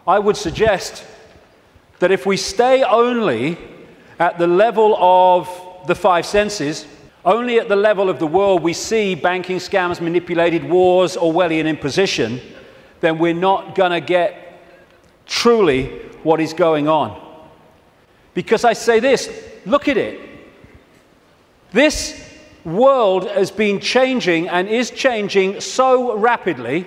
I would suggest that if we stay only at the level of the five senses, only at the level of the world we see banking scams, manipulated wars, Orwellian imposition, then we're not going to get truly what is going on. Because I say this, look at it. This world has been changing and is changing so rapidly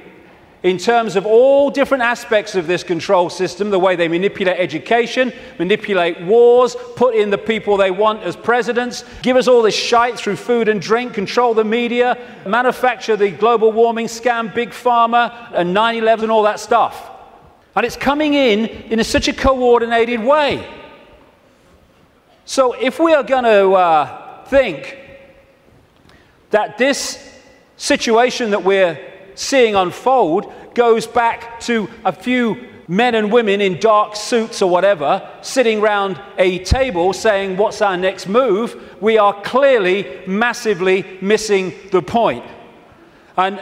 in terms of all different aspects of this control system, the way they manipulate education, manipulate wars, put in the people they want as presidents, give us all this shite through food and drink, control the media, manufacture the global warming scam, big pharma, and 9/11 and all that stuff. And it's coming in such a coordinated way. So if we are going to think that this situation that we're seeing unfold goes back to a few men and women in dark suits or whatever sitting around a table saying, what's our next move? We are clearly massively missing the point. And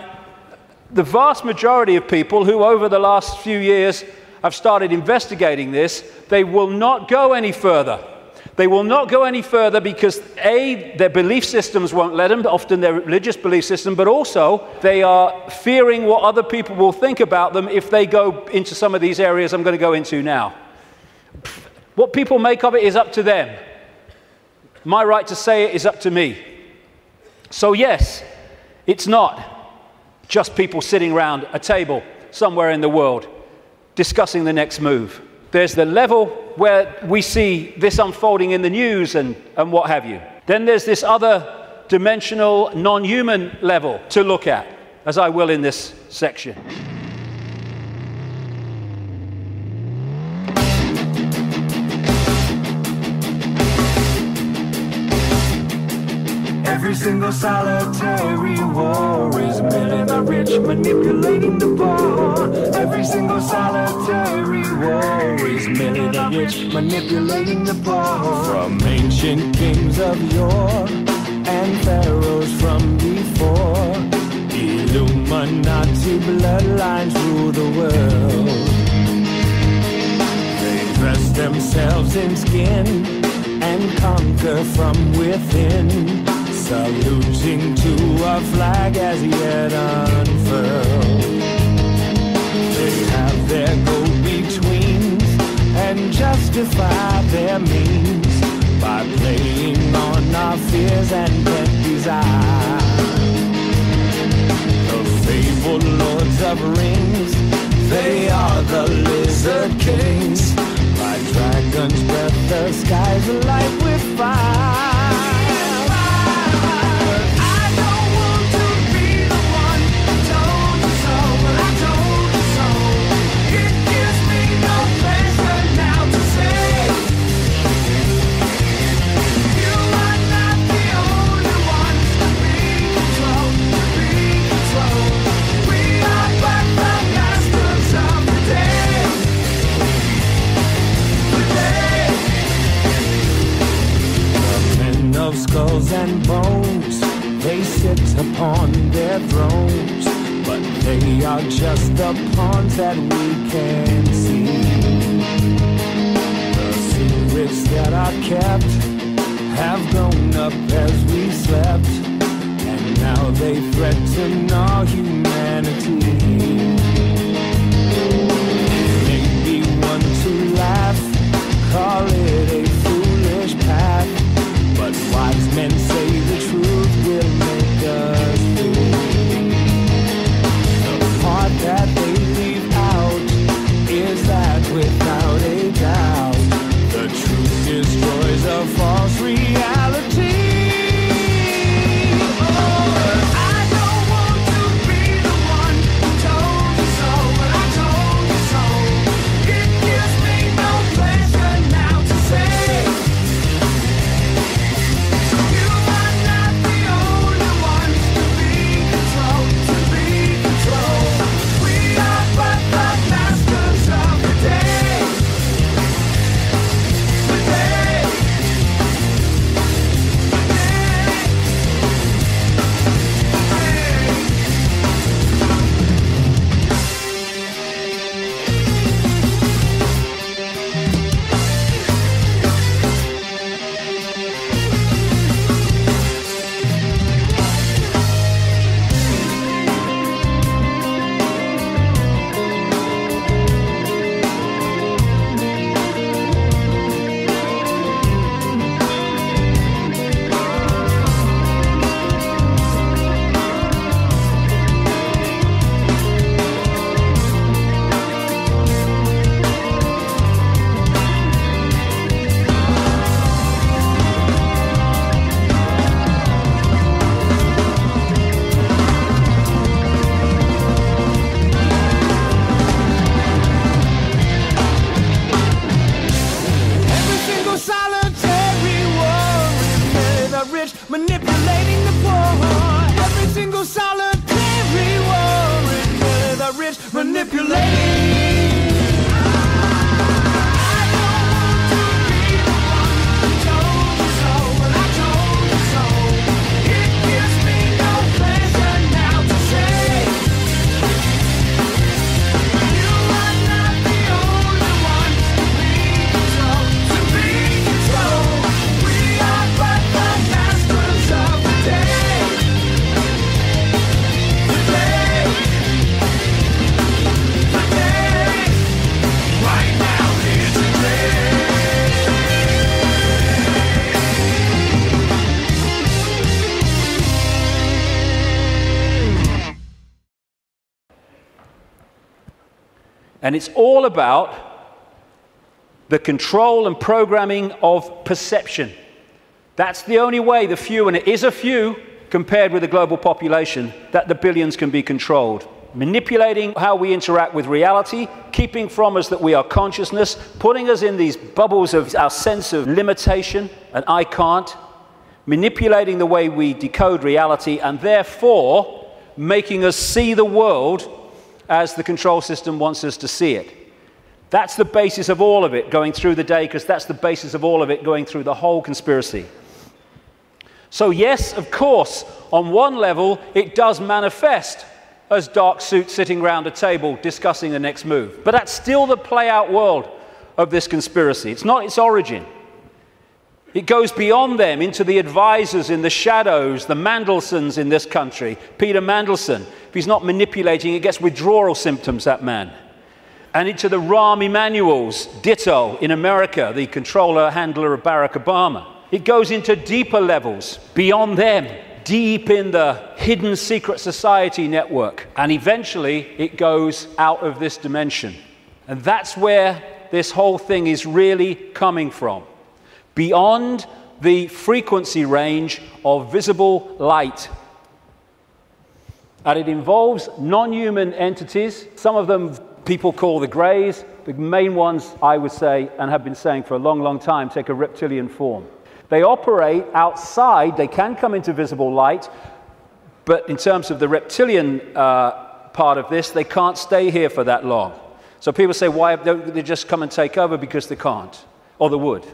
the vast majority of people who over the last few years have started investigating this, they will not go any further. They will not go any further because A, their belief systems won't let them, often their religious belief system, but also they are fearing what other people will think about them if they go into some of these areas I'm going to go into now. What people make of it is up to them. My right to say it is up to me. So yes, it's not just people sitting around a table somewhere in the world discussing the next move. There's the level where we see this unfolding in the news and what have you. Then there's this other dimensional, non-human level to look at, as I will in this section. Every single solitary war is milling the rich, manipulating the poor. Every single solitary war is milling the rich, manipulating the poor. From ancient kings of yore and pharaohs from before, Illuminati bloodlines rule the world. They dress themselves in skin and conquer from within, saluting to a flag as yet unfurled. They have their go-betweens and justify their means by playing on our fears and pet desire. The fabled lords of rings, they are the lizard kings. By dragons' breath, the skies alight with fire. Of skulls and bones, they sit upon their thrones, but they are just the pawns that we can see. The secrets that are kept have grown up as we slept, and now they threaten all humanity. Maybe one to laugh, call it a foolish path, but wise men say the truth will make us free. The part that they leave out is that without a doubt, the truth destroys a false reality. I don't want to be the one And it's all about the control and programming of perception. That's the only way the few, and it is a few compared with the global population, that the billions can be controlled. Manipulating how we interact with reality, keeping from us that we are consciousness, putting us in these bubbles of our sense of limitation and I can't, manipulating the way we decode reality, and therefore making us see the world as the control system wants us to see it. That's the basis of all of it going through the day, because that's the basis of all of it going through the whole conspiracy. So yes, of course, on one level, it does manifest as dark suits sitting around a table discussing the next move. But that's still the play-out world of this conspiracy. It's not its origin. It goes beyond them into the advisors in the shadows, the Mandelsons in this country. Peter Mandelson, if he's not manipulating, he gets withdrawal symptoms, that man. And into the Rahm Emanuels, ditto, in America, the controller, handler of Barack Obama. It goes into deeper levels, beyond them, deep in the hidden secret society network. And eventually, it goes out of this dimension. And that's where this whole thing is really coming from. Beyond the frequency range of visible light. And it involves non-human entities. Some of them people call the Greys. The main ones, I would say, and have been saying for a long, long time, take a reptilian form. They operate outside. They can come into visible light, but in terms of the reptilian part of this, they can't stay here for that long. So people say, why don't they just come and take over? Because they can't, or they would.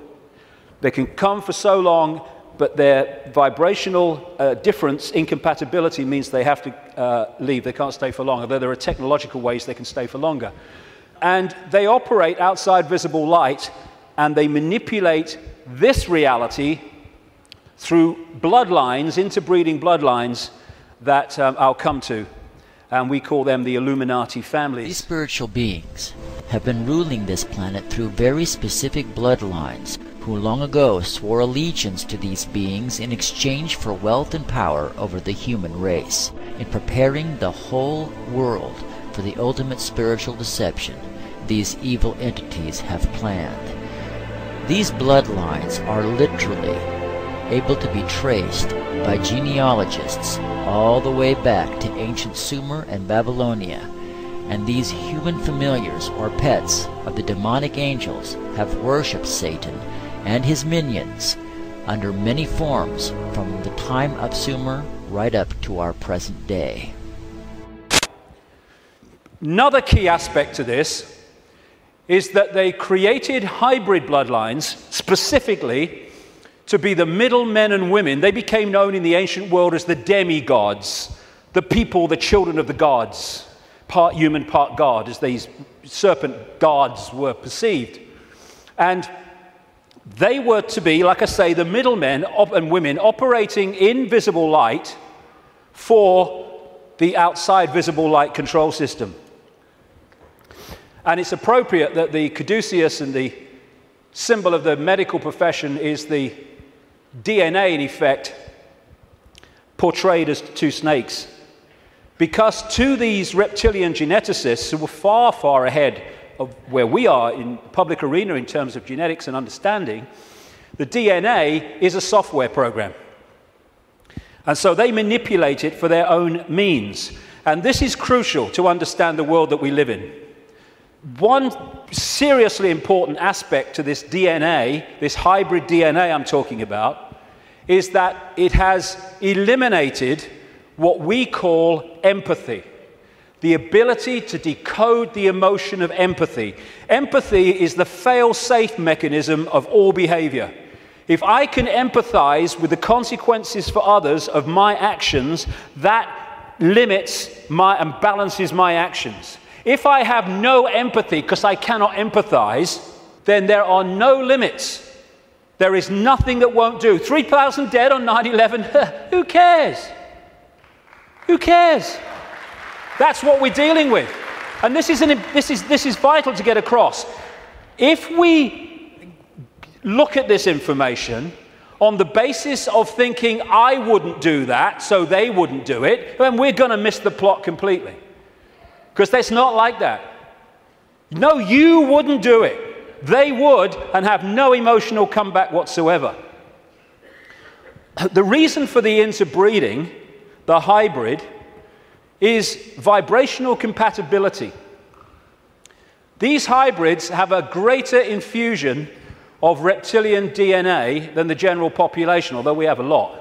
They can come for so long, but their vibrational difference, incompatibility, means they have to leave. They can't stay for long, although there are technological ways they can stay for longer. And they operate outside visible light, and they manipulate this reality through bloodlines, interbreeding bloodlines that I'll come to. And we call them the Illuminati families. These spiritual beings have been ruling this planet through very specific bloodlines, who long ago swore allegiance to these beings in exchange for wealth and power over the human race, in preparing the whole world for the ultimate spiritual deception these evil entities have planned. These bloodlines are literally able to be traced by genealogists all the way back to ancient Sumer and Babylonia, and these human familiars or pets of the demonic angels have worshipped Satan and his minions under many forms from the time of Sumer right up to our present day. Another key aspect to this is that they created hybrid bloodlines specifically to be the middle men and women. They became known in the ancient world as the demigods, the people, the children of the gods, part human, part god, as these serpent gods were perceived. And they were to be, like I say, the middlemen and women operating in visible light for the outside visible light control system. And it's appropriate that the caduceus and the symbol of the medical profession is the DNA, in effect, portrayed as two snakes. Because to these reptilian geneticists who were far, far ahead of where we are in the public arena in terms of genetics and understanding, the DNA is a software program. And so they manipulate it for their own means. And this is crucial to understand the world that we live in. One seriously important aspect to this DNA, this hybrid DNA I'm talking about, is that it has eliminated what we call empathy. The ability to decode the emotion of empathy. Empathy is the fail-safe mechanism of all behavior. If I can empathize with the consequences for others of my actions, that limits and balances my actions. If I have no empathy because I cannot empathize, then there are no limits. There is nothing that won't do. 3,000 dead on 9/11, who cares? Who cares? That's what we're dealing with. And this is vital to get across. If we look at this information on the basis of thinking I wouldn't do that, so they wouldn't do it, then we're going to miss the plot completely. Because that's not like that. No, you wouldn't do it. They would, and have no emotional comeback whatsoever. The reason for the interbreeding, the hybrid, is vibrational compatibility. These hybrids have a greater infusion of reptilian DNA than the general population, although we have a lot.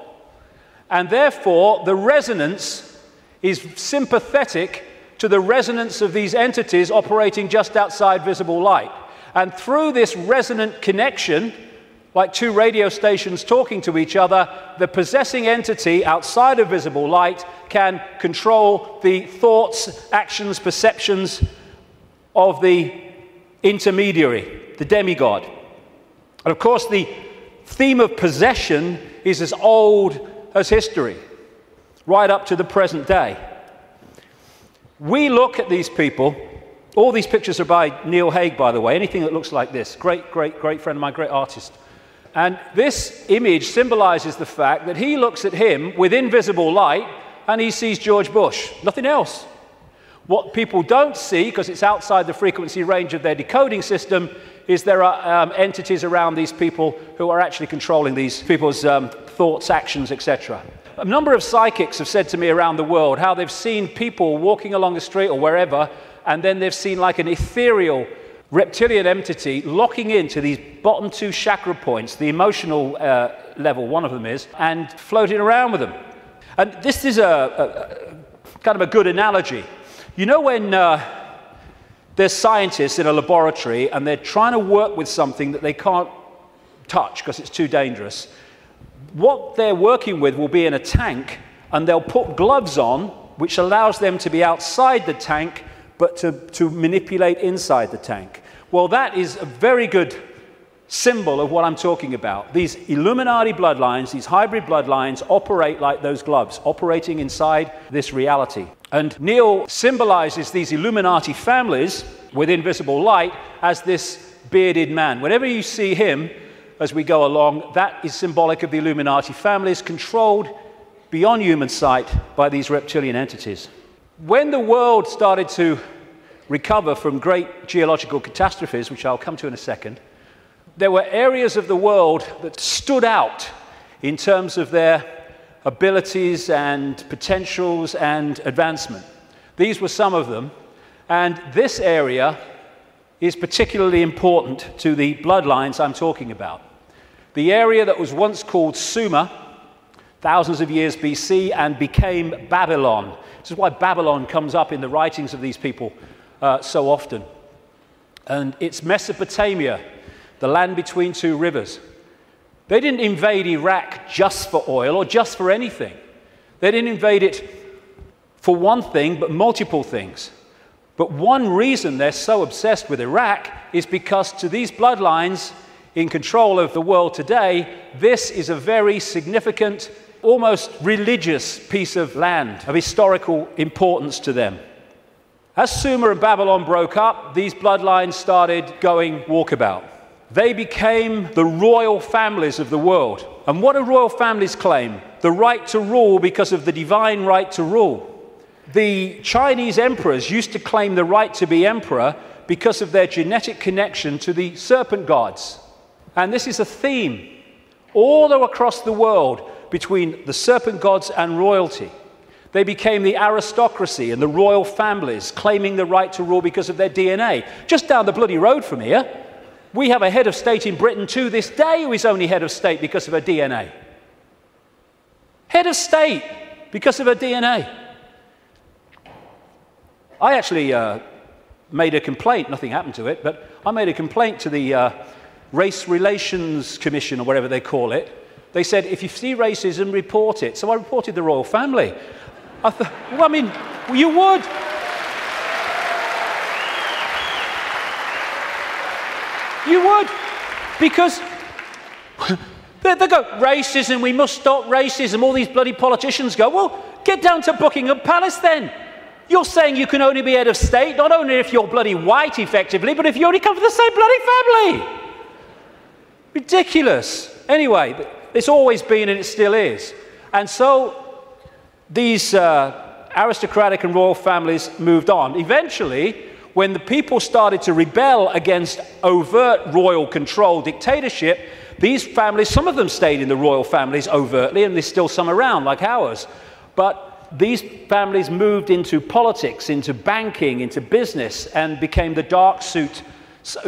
And therefore, the resonance is sympathetic to the resonance of these entities operating just outside visible light. And through this resonant connection, like two radio stations talking to each other, the possessing entity outside of visible light can control the thoughts, actions, perceptions of the intermediary, the demigod. And of course, the theme of possession is as old as history, right up to the present day. We look at these people. All these pictures are by Neil Haig, by the way. Anything that looks like this. Great friend of mine, great artist. And this image symbolizes the fact that he looks at him with invisible light and he sees George Bush, nothing else. What people don't see, because it's outside the frequency range of their decoding system, is there are entities around these people who are actually controlling these people's thoughts, actions, etc. A number of psychics have said to me around the world how they've seen people walking along the street or wherever, and then they've seen like an ethereal reptilian entity locking into these bottom two chakra points, the emotional level, one of them is, and floating around with them. And this is a kind of a good analogy. You know when there's scientists in a laboratory and they're trying to work with something that they can't touch because it's too dangerous, what they're working with will be in a tank, and they'll put gloves on, which allows them to be outside the tank, but to manipulate inside the tank. Well, that is a very good symbol of what I'm talking about. These Illuminati bloodlines, these hybrid bloodlines, operate like those gloves, operating inside this reality. And Neil symbolizes these Illuminati families with invisible light as this bearded man. Whenever you see him as we go along, that is symbolic of the Illuminati families controlled beyond human sight by these reptilian entities. When the world started to recover from great geological catastrophes, which I'll come to in a second, there were areas of the world that stood out in terms of their abilities and potentials and advancement. These were some of them, and this area is particularly important to the bloodlines I'm talking about. The area that was once called Sumer, thousands of years BC, and became Babylon. This is why Babylon comes up in the writings of these people so often. And it's Mesopotamia, the land between two rivers. They didn't invade Iraq just for oil or just for anything. They didn't invade it for one thing, but multiple things. But one reason they're so obsessed with Iraq is because to these bloodlines in control of the world today, this is a very significant, almost religious piece of land, of historical importance to them. As Sumer and Babylon broke up, these bloodlines started going walkabout. They became the royal families of the world. And what do royal families claim? The right to rule because of the divine right to rule. The Chinese emperors used to claim the right to be emperor because of their genetic connection to the serpent gods. And this is a theme all across the world between the serpent gods and royalty. They became the aristocracy and the royal families, claiming the right to rule because of their DNA. Just down the bloody road from here, we have a head of state in Britain to this day who is only head of state because of her DNA. Head of state because of her DNA. I actually made a complaint, nothing happened to it, but I made a complaint to the Race Relations Commission or whatever they call it. They said, if you see racism, report it. So I reported the royal family. I thought, well, I mean, you would. You would. Because they go, racism, we must stop racism. All these bloody politicians go, well, get down to Buckingham Palace then. You're saying you can only be head of state, not only if you're bloody white, effectively, but if you only come from the same bloody family. Ridiculous. Anyway, it's always been and it still is. And so these aristocratic and royal families moved on. Eventually, when the people started to rebel against overt royal control, dictatorship, these families, some of them stayed in the royal families overtly, and there's still some around, like ours. But these families moved into politics, into banking, into business, and became the dark suit,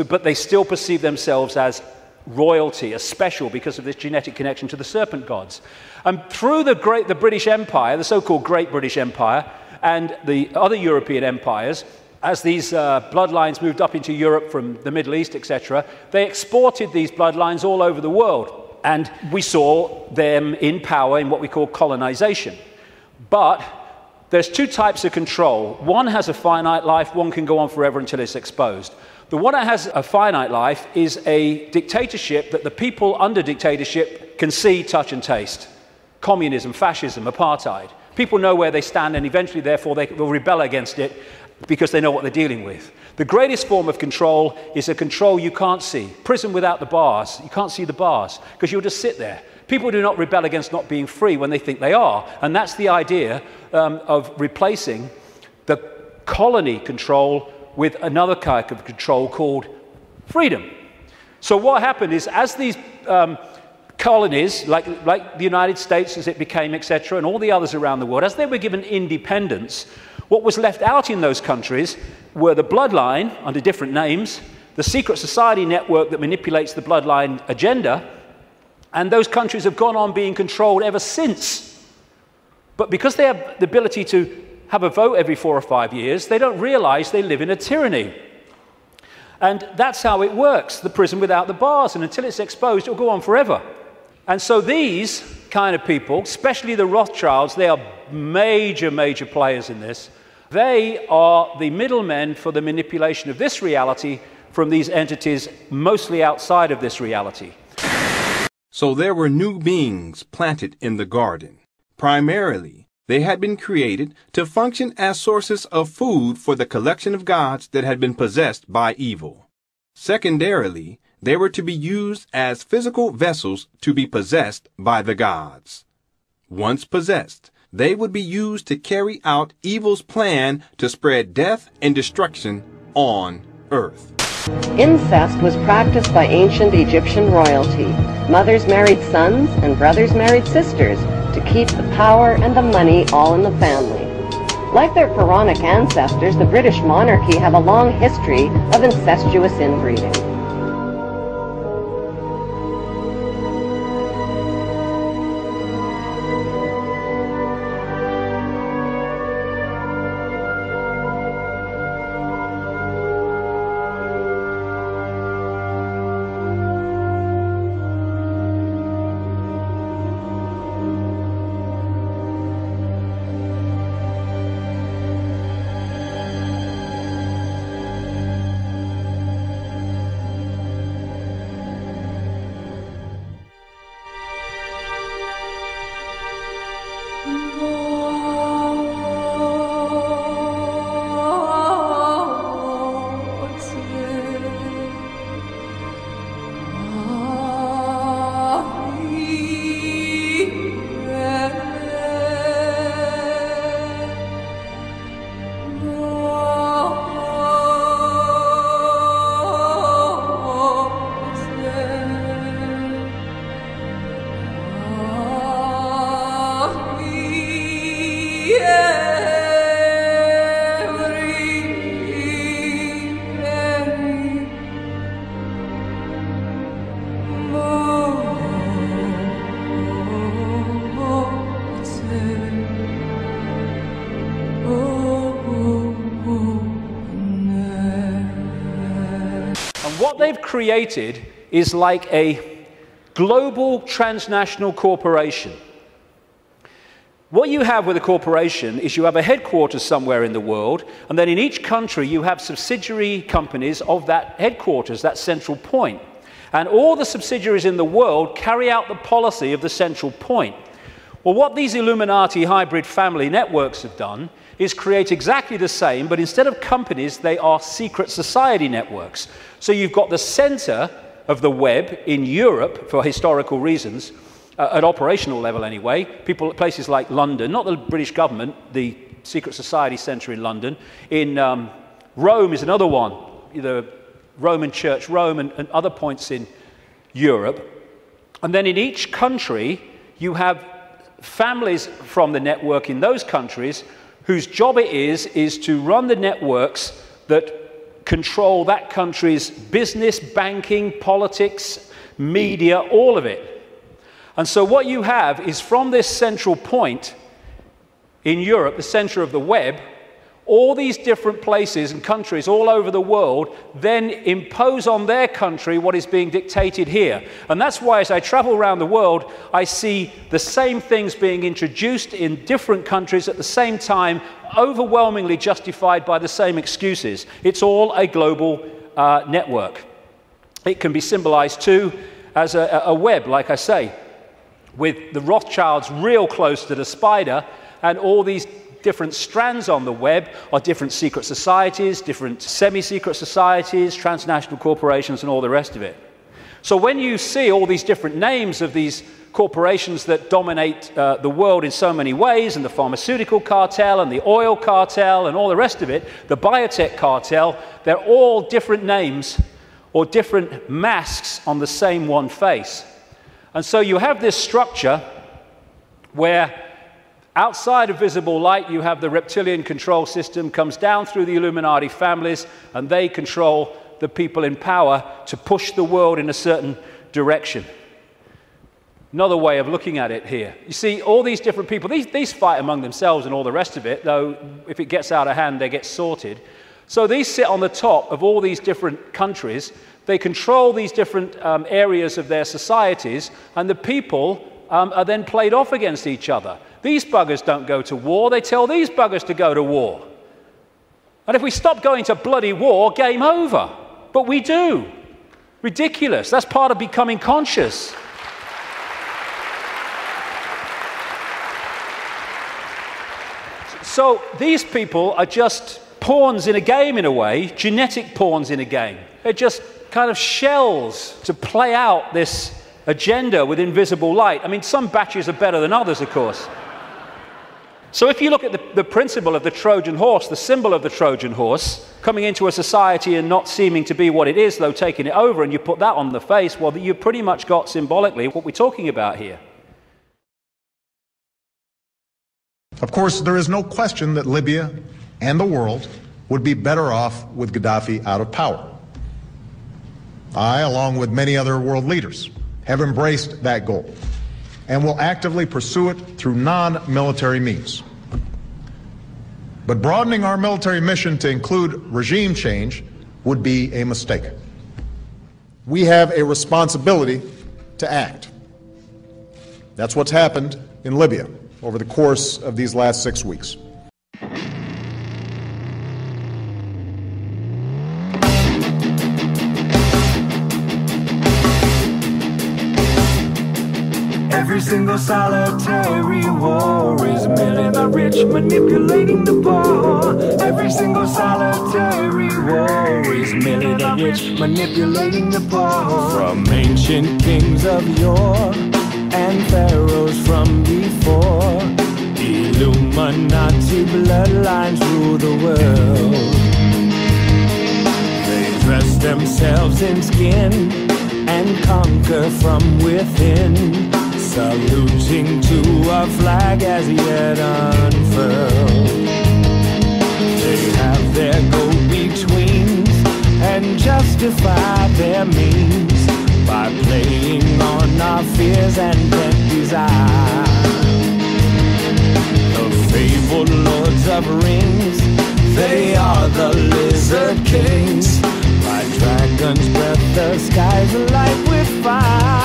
but they still perceive themselves as royalty, as special, because of this genetic connection to the serpent gods. And through the British Empire, the so-called Great British Empire, and the other European empires, as these bloodlines moved up into Europe from the Middle East, etc., they exported these bloodlines all over the world. And we saw them in power in what we call colonization. But there's two types of control. One has a finite life, one can go on forever until it's exposed. The one that has a finite life is a dictatorship that the people under dictatorship can see, touch, and taste. Communism, fascism, apartheid. People know where they stand, and eventually, therefore, they will rebel against it because they know what they're dealing with. The greatest form of control is a control you can't see. Prison without the bars. You can't see the bars because you'll just sit there. People do not rebel against not being free when they think they are. And that's the idea of replacing the colony control with another kind of control called freedom. So what happened is, as these colonies, like the United States as it became, etc., and all the others around the world, as they were given independence, what was left out in those countries were the bloodline, under different names, the secret society network that manipulates the bloodline agenda, and those countries have gone on being controlled ever since. But because they have the ability to have a vote every 4 or 5 years, they don't realize they live in a tyranny. And that's how it works, the prison without the bars, and until it's exposed, it'll go on forever. And so these kind of people, especially the Rothschilds, they are major, major players in this. They are the middlemen for the manipulation of this reality from these entities mostly outside of this reality. So there were new beings planted in the garden. Primarily, they had been created to function as sources of food for the collection of gods that had been possessed by evil. Secondarily, they were to be used as physical vessels to be possessed by the gods. Once possessed, they would be used to carry out evil's plan to spread death and destruction on earth. Incest was practiced by ancient Egyptian royalty. Mothers married sons and brothers married sisters to keep the power and the money all in the family. Like their pharaonic ancestors, the British monarchy have a long history of incestuous inbreeding. What they've created is like a global transnational corporation. What you have with a corporation is you have a headquarters somewhere in the world, and then in each country you have subsidiary companies of that headquarters, that central point. And all the subsidiaries in the world carry out the policy of the central point. Well, what these Illuminati hybrid family networks have done is create exactly the same, but instead of companies, they are secret society networks. So you've got the center of the web in Europe for historical reasons, at operational level anyway, places like London, not the British government, the secret society center in London, in Rome is another one, the Roman Church, Rome, and other points in Europe. And then in each country, you have families from the network in those countries whose job it is to run the networks that control that country's business, banking, politics, media, all of it. And so what you have is from this central point in Europe, the center of the web, all these different places and countries all over the world then impose on their country what is being dictated here. And that's why as I travel around the world, I see the same things being introduced in different countries at the same time, overwhelmingly justified by the same excuses. It's all a global network. It can be symbolized too as a web, like I say, with the Rothschilds real close to the spider, and all these different strands on the web are different secret societies, different semi-secret societies, transnational corporations, and all the rest of it. So when you see all these different names of these corporations that dominate the world in so many ways, and the pharmaceutical cartel and the oil cartel and all the rest of it, the biotech cartel, they're all different names or different masks on the same one face. And so you have this structure where outside of visible light, you have the reptilian control system, comes down through the Illuminati families, and they control the people in power to push the world in a certain direction. Another way of looking at it here. You see, all these different people, these fight among themselves and all the rest of it, though if it gets out of hand, they get sorted. So these sit on the top of all these different countries. They control these different areas of their societies, and the people are then played off against each other. These buggers don't go to war, they tell these buggers to go to war. And if we stop going to bloody war, game over. But we do. Ridiculous. That's part of becoming conscious. So these people are just pawns in a game in a way, genetic pawns in a game. They're just kind of shells to play out this agenda with invisible light. I mean, some batches are better than others, of course. So if you look at the principle of the Trojan horse, the symbol of the Trojan horse, coming into a society and not seeming to be what it is, though taking it over, and you put that on the face, well, you've pretty much got symbolically what we're talking about here. Of course, there is no question that Libya and the world would be better off with Gaddafi out of power. I, along with many other world leaders, have embraced that goal and will actively pursue it through non-military means. But broadening our military mission to include regime change would be a mistake. We have a responsibility to act. That's what's happened in Libya over the course of these last 6 weeks. Every single solitary war is merely the rich manipulating the poor. Every single solitary war is merely the rich manipulating the poor. From ancient kings of yore and pharaohs from before, Illuminati bloodlines rule the world. They dress themselves in skin and conquer from within, saluting to a flag as yet unfurled. They have their go-betweens and justify their means by playing on our fears and bent desire. The fabled lords of rings, they are the lizard kings. By dragon's breath, the skies alight with fire.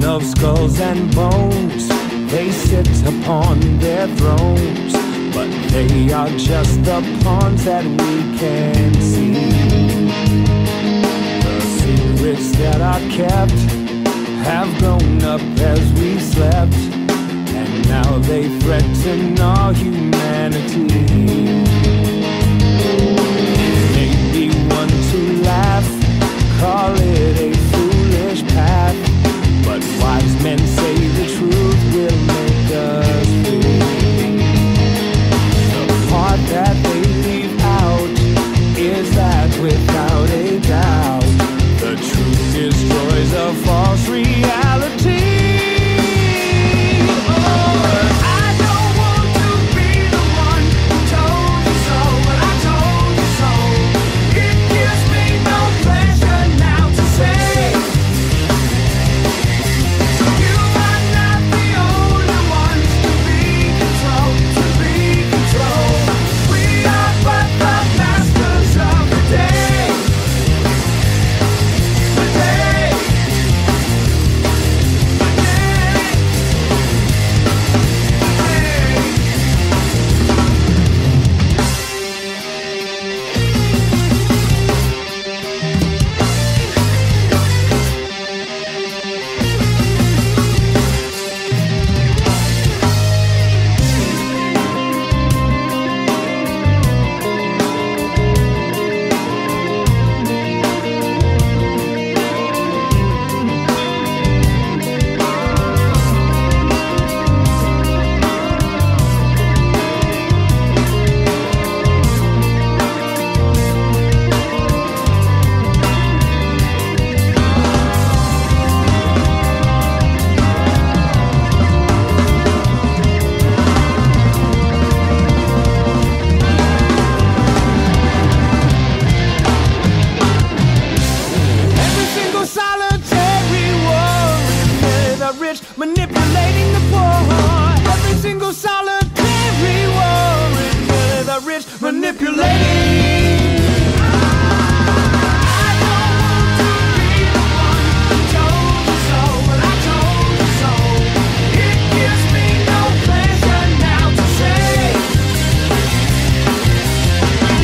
Of skulls and bones, they sit upon their thrones, but they are just the pawns that we can see. The secrets that are kept have grown up as we slept, and now they threaten our humanity. Maybe one to laugh, call it a foolish path, but wise men say the truth will make us free. The part that they leave out is that without a doubt, the truth destroys a false reality. Manipulating the poor, every single solitary war is really the rich manipulating. I don't want to be the one who told you so, but I told you so. It gives me no pleasure now to say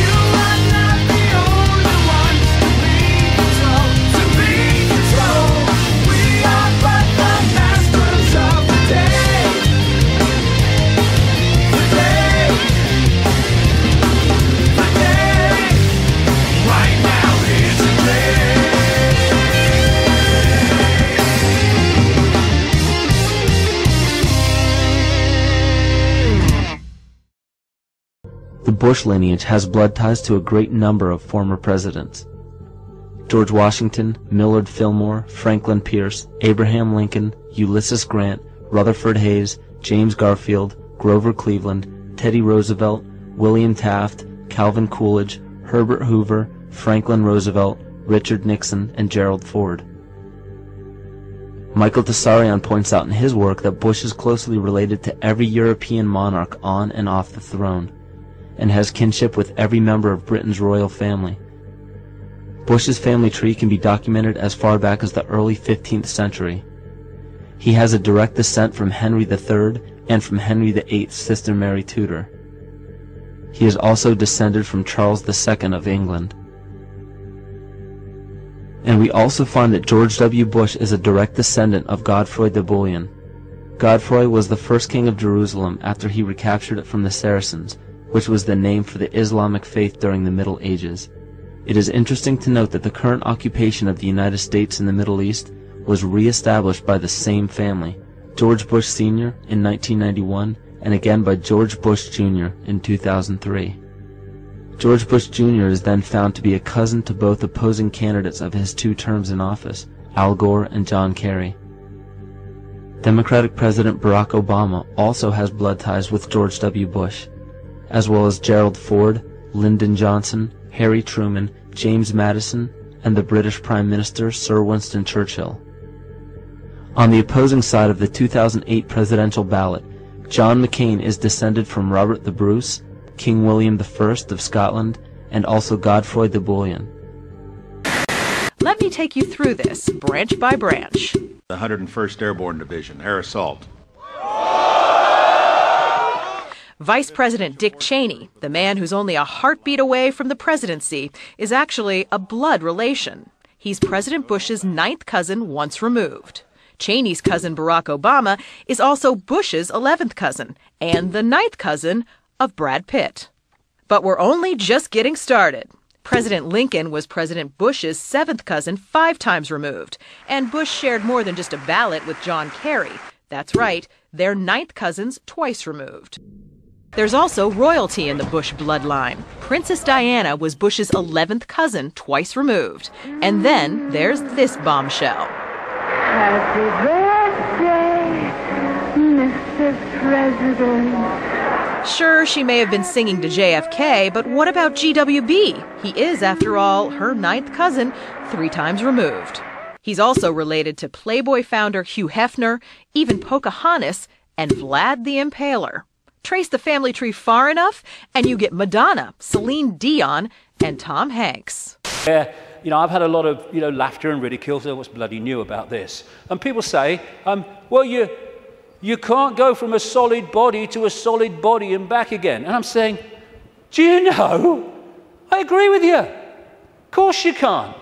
you are not the only one to be controlled, to be controlled. We are but the masters of the day. The day. The day. Right now is the day. The Bush lineage has blood ties to a great number of former presidents. George Washington, Millard Fillmore, Franklin Pierce, Abraham Lincoln, Ulysses Grant, Rutherford Hayes, James Garfield, Grover Cleveland, Teddy Roosevelt, William Taft, Calvin Coolidge, Herbert Hoover, Franklin Roosevelt, Richard Nixon, and Gerald Ford. Michael Tessarion points out in his work that Bush is closely related to every European monarch on and off the throne, and has kinship with every member of Britain's royal family. Bush's family tree can be documented as far back as the early 15th century. He has a direct descent from Henry III and from Henry VIII's sister Mary Tudor. He is also descended from Charles II of England. And we also find that George W. Bush is a direct descendant of Godfrey de Bouillon. Godfrey was the first king of Jerusalem after he recaptured it from the Saracens, which was the name for the Islamic faith during the Middle Ages. It is interesting to note that the current occupation of the United States in the Middle East was re-established by the same family, George Bush Sr. in 1991, and again by George Bush Jr. in 2003. George Bush Jr. is then found to be a cousin to both opposing candidates of his 2 terms in office, Al Gore and John Kerry. Democratic President Barack Obama also has blood ties with George W. Bush, as well as Gerald Ford, Lyndon Johnson, Harry Truman, James Madison, and the British Prime Minister Sir Winston Churchill. On the opposing side of the 2008 presidential ballot, John McCain is descended from Robert the Bruce, King William I of Scotland, and also Godfrey de Bouillon. Let me take you through this, branch by branch. The 101st Airborne Division, Air Assault. Vice President Dick Cheney, the man who's only a heartbeat away from the presidency, is actually a blood relation. He's President Bush's 9th cousin once removed. Cheney's cousin Barack Obama is also Bush's 11th cousin and the 9th cousin of Brad Pitt. But we're only just getting started. President Lincoln was President Bush's 7th cousin 5 times removed, and Bush shared more than just a ballot with John Kerry. That's right, they're 9th cousins twice removed. There's also royalty in the Bush bloodline. Princess Diana was Bush's 11th cousin twice removed. And then there's this bombshell. Happy birthday, Mr. President. Sure, she may have been singing to JFK, but what about GWB? He is, after all, her 9th cousin 3 times removed. He's also related to Playboy founder Hugh Hefner, even Pocahontas, and Vlad the Impaler. Trace the family tree far enough, and you get Madonna, Celine Dion, and Tom Hanks. Yeah, I've had a lot of, laughter and ridicule, so what's bloody new about this? And people say, well, you can't go from a solid body to a solid body and back again. And I'm saying, do you know? I agree with you. Of course you can't.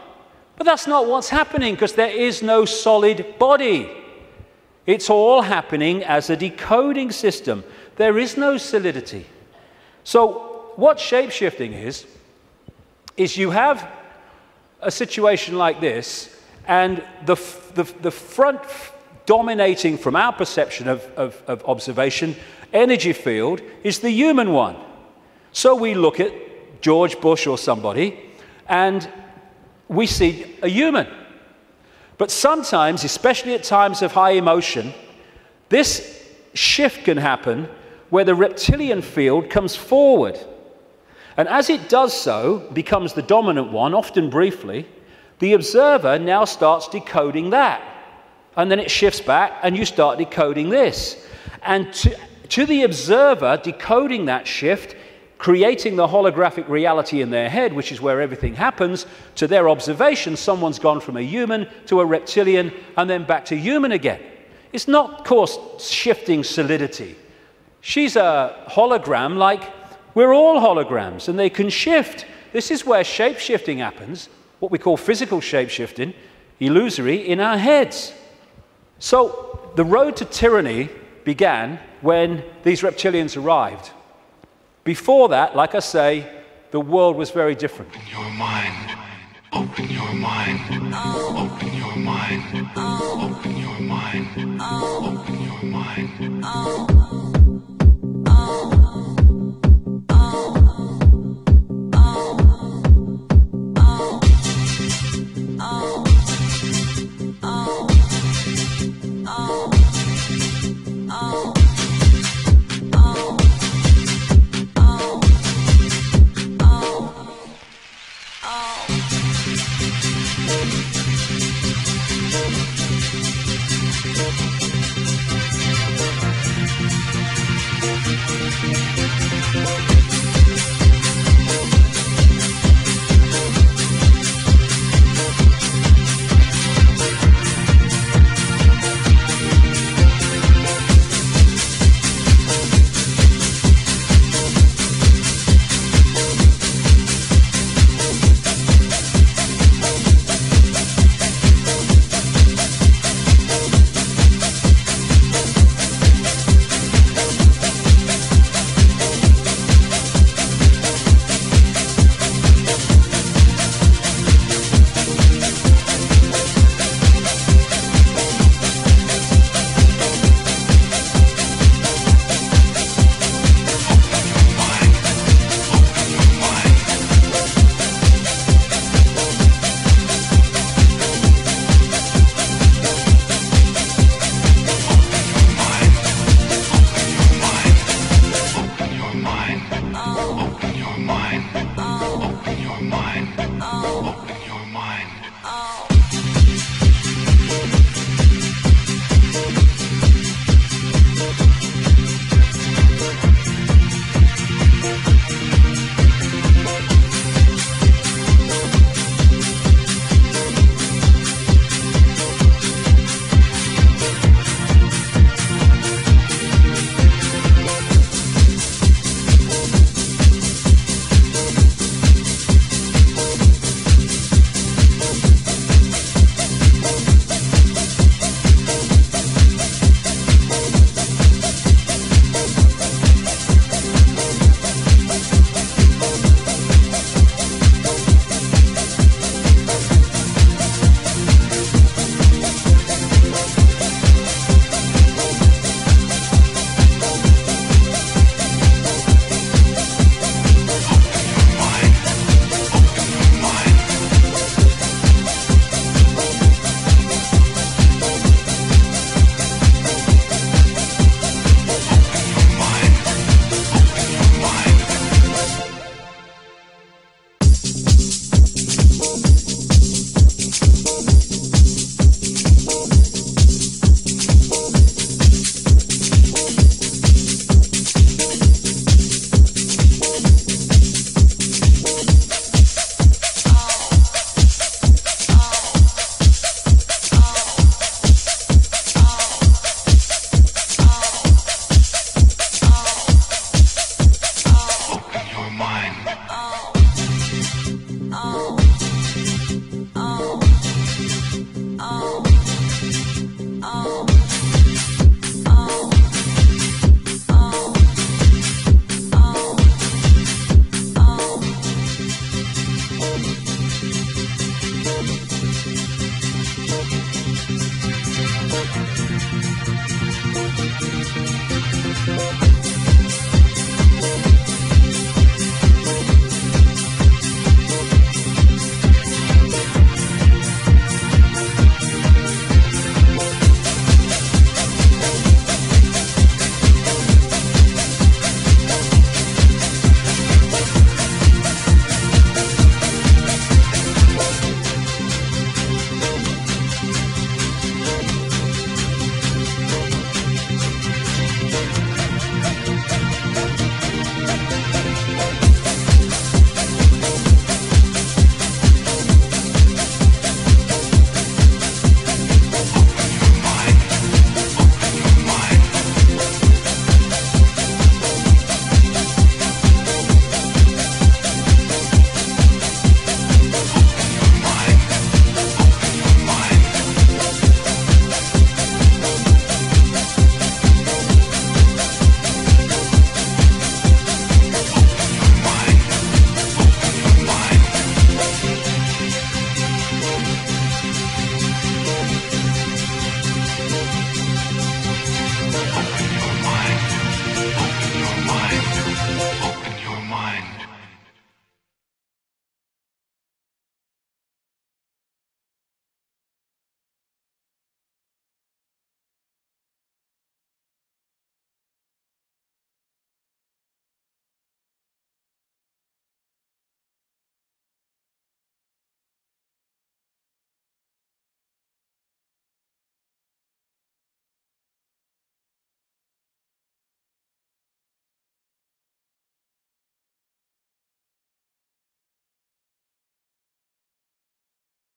But that's not what's happening, because there is no solid body. It's all happening as a decoding system. There is no solidity. So what shape-shifting is you have a situation like this, and the front dominating from our perception of observation energy field is the human one. So we look at George Bush or somebody, and we see a human. But sometimes, especially at times of high emotion, this shift can happen where the reptilian field comes forward. And as it does so, becomes the dominant one, often briefly, the observer now starts decoding that. And then it shifts back, and you start decoding this. And to the observer, decoding that shift, creating the holographic reality in their head, which is where everything happens, to their observation, someone's gone from a human to a reptilian, and then back to human again. It's not, of course, shifting solidity. She's a hologram like we're all holograms, and they can shift. This is where shape-shifting happens, what we call physical shape-shifting, illusory, in our heads. So the road to tyranny began when these reptilians arrived. Before that, like I say, the world was very different. Open your mind. Open your mind. Open your mind. Open your mind.